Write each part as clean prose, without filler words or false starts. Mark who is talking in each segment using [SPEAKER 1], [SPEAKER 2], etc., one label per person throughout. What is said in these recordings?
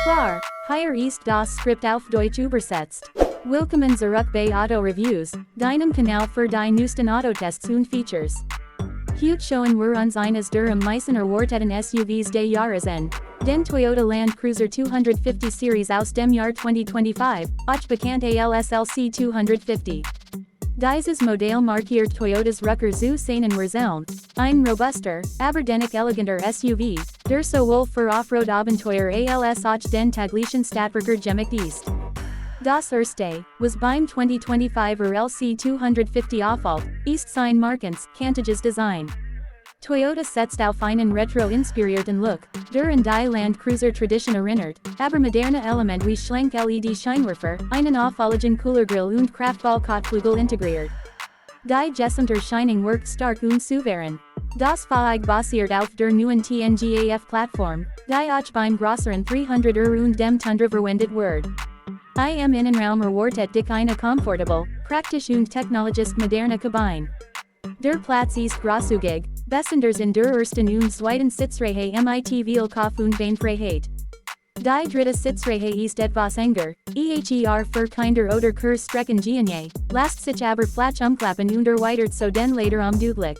[SPEAKER 1] Klar, hier ist das Skript auf Deutsch übersetzt. Willkommen zurück bei Auto Reviews, deinem Kanal für die neuesten Autotests und Features. Heute schauen wir uns eines der am meisten erwarteten SUVs des Jahres an, den Toyota Land Cruiser 250 Series aus dem Jahr 2025, auch bekannt als LC 250. Dieses Modell markiert Toyotas Rückkehr zu seinen Wurzeln, ein robuster, aber dennoch eleganter SUV, der sowohl für Offroad-Abenteuer als auch den täglichen Stadtverkehr gemacht ist. Das erste, was beim 2025 LC 250 auffällt, ist sein markants, kantiges Design. Toyota setzt auf einen retro-inspirierten Look, der an die Land Cruiser Tradition erinnert, aber moderne Element wie schlank LED-Scheinwerfer, einen auffälligen Coolergrill und Kraftball-Kotflügel integriert. Die gesamte wirkt stark und souverän. Das Fahrzeug basiert auf der neuen TNGAF-Plattform, die auch beim größeren 300er und dem Tundra verwendet wird. Im Innenraum erwartet dich eine komfortable, praktisch und technologisch moderne Kabine. Der Platz ist großzügig, besonders in der ersten und zweiten Sitzreihe mit viel Kopf und Beinfreiheit. Die dritte Sitzreihe ist etwas enger, für Kinder oder Kurzstrecken gehen, lässt sich aber flach umklappen und erweitert so den Lederraum deutlich.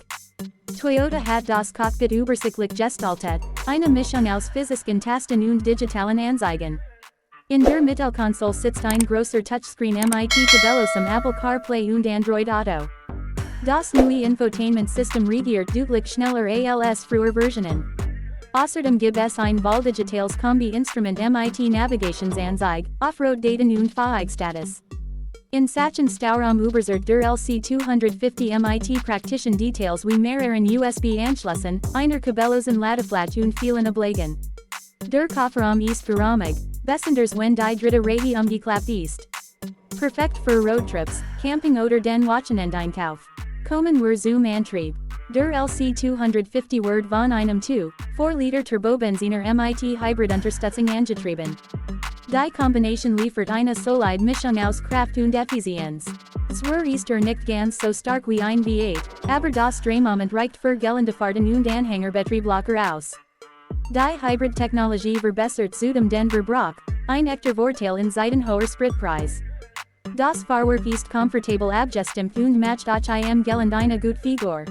[SPEAKER 1] Toyota hat das Cockpit übersichtlich gestaltet, eine Mischung aus physischen Tasten und digitalen Anzeigen. In der Mittelkonsole sitzt ein großer Touchscreen mit Tabellos am Apple CarPlay und Android Auto. Das neue Infotainment-System reagiert deutlich schneller als früher Versionen. Außerdem gibt es ein Wahldigitales Kombi-Instrument mit Navigationsanzeige, Offroad-Daten und Fahrzeugstatus. In Sachen Stauraum überzeugt der LC 250 mit praktischen Details wie mehreren USB-Anschlüssen, einer kabellosen Ladefläche und vielen Ablagen. Der Kofferraum ist geräumig, besonders wenn die dritte Reihe umgeklappt ist. Perfekt für Roadtrips, Camping oder den Wochenendeinkauf. Kommen wir zum Antrieb. Der LC 250 wird von einem 2,4-Liter Turbobenziner mit Hybrid-Unterstützung angetrieben. Die Kombination liefert eine solide Mischung aus Kraft und Effizienz. Zwar ist nicht ganz so stark wie ein V8, aber das Drehmoment reicht für gelinde Fahrten und Anhängerbetrieb locker aus. Die Hybrid-Technologie verbessert zudem den Verbrauch, ein echter Vorteil in Zeiten hoher Spritpreis. Das Fahrwerk ist komfortabel abgestimmt und matcht auch gelinde eine gute Figur.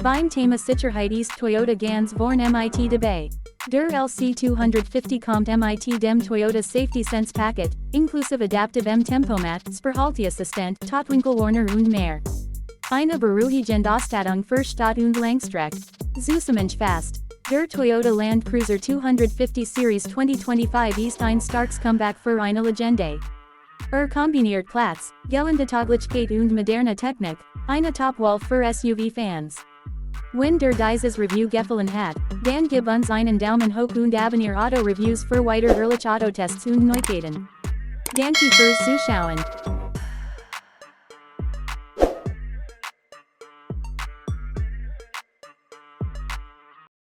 [SPEAKER 1] Beim Thema Sicherheit ist Toyota ganz vorn mit dabei. Der LC 250 kommt mit dem Toyota Safety Sense Paket, inklusive Adaptive Tempomat, Spurhalteassistent, Totwinkelwarner und mehr. Eine beruhigende Ausstattung für Stadt und Langstrecke. Zusammenfassend, der Toyota Land Cruiser 250 Series 2025 ist ein starkes Comeback für eine Legende. Kombiniert Platz, gelinde Tauglichkeit und moderne Technik, eine Top-Wahl für SUV-Fans. Wenn dir dieses Review gefallen hat, dann gib uns einen Daumen hoch und abonniere Auto Reviews für weiter ehrliche Autotests und Neuigkeiten. Danke fürs Zuschauen.